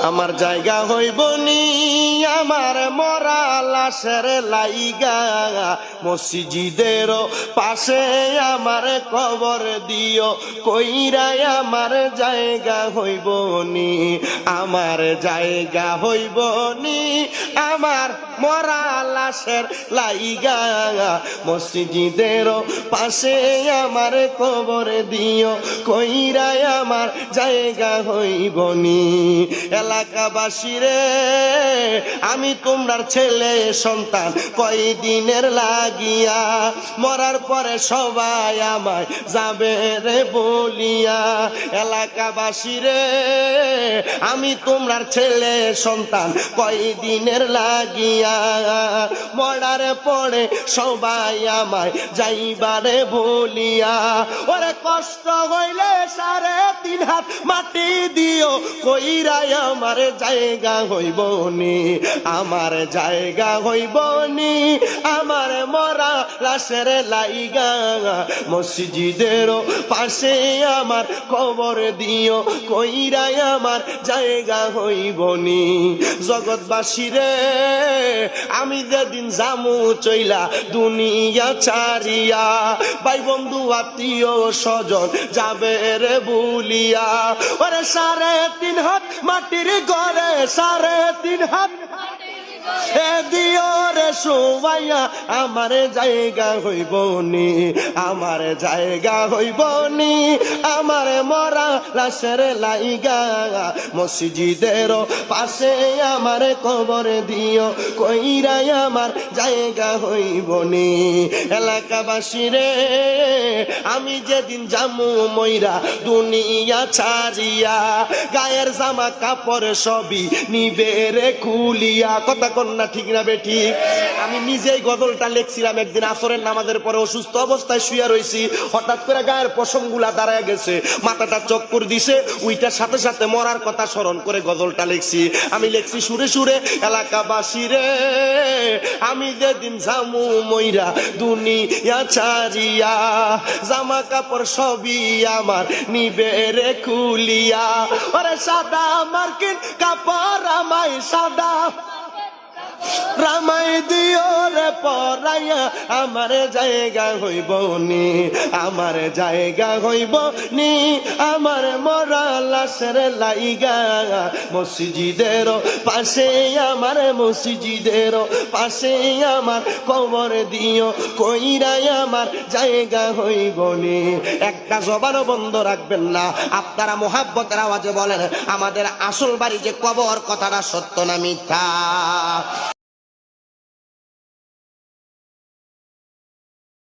আমার জায়গা হইব নি আমার মরা লাশের লাইগা মসজিদের পাশে আমার কবর দিও কইরাই আমার জায়গা হইব নি আমার জায়গা হইব নি আমার মরা লাশের লাইগা মসজিদের পাশে আমার কবর দিও কইরাই আমার জায়গা হইব নি এলাকাবাসী রে আমি তোমরার ছেলে সন্তান কয়দিনের লাগিয়া মরার পরে সবাই আমায় যাবে রে বলিয়া এলাকাবাসী রে আমি তোমরার ছেলে সন্তান কয়দিনের লাগিয়া মরার পরে সবাই আমায় যাইবারে বলিয়া ওরে কষ্ট হইলে 3.5 হাত মাটি দিও কইরাই আমার জায়গা হইব নি আমার জায়গা হইব নি আমার মরা লাশের লাইগা মসজিদের পাশে আমার কবর দিও কইরাই আমার জায়গা হইব নি জগৎবাসী রে আমি যেদিন জামু চইলা দুনিয়া ছাড়িয়া ভাই বন্ধু আত্মীয় স্বজন যাবে রে বুলিয়া ওরে 3.5 হাত মাটির ঘরে 3.5 হাত দিও রে শুবাইয়া আমার জায়গা হইব নি আমার জায়গা হইব নি আমার মরা লাশের লাইগা মসজিদের পাশে আমার কবর দিও কইরাই আমার জায়গা হইব নি এলাকাবাসী রে আমি যেদিন জামু মইরা দুনিয়া ছাড়িয়া গায়ের জামা কাপড় সবই নিবে রে খুলিয়া কথা কন্যা ঠিক না বে ঠিক আমি নিজেই গজলটা লিখছিলাম একদিন আসরের নামাজের পরে অসুস্থ অবস্থায় শুয়ে রইছি হঠাৎ করে গায়ের পশমগুলা দাঁড়ায় গেছে মাথাটা চক্কর দিছে ওইটার সাথে সাথে মরার কথা স্মরণ করে গজলটা লিখছি আমি লিখছি সুরে সুরে এলাকাবাসী রে আমি যেদিন জামু মইরা দুনিয়া ছাড়িয়া জামা কাপড় সবই আমার নিবে রে খুলিয়া ওরে সাদা মার্কিন কাপড় আমায় সাদা রামাই দিও রে পরাইয়া আমার জায়গা হইব নি আমার জায়গা হইব নি আমার মরা লাশের লাইগা মসজিদের পাশে আমার মসজিদের পাশে আমার কবর দিও কইরাই আমার জায়গা হইব নি একটা জবানও বন্ধ রাখবেন না আপনারা মোহাব্বতের আওয়াজে বলেন আমাদের আসল বাড়ি যে কবর কথাটা সত্য না মিথ্যা।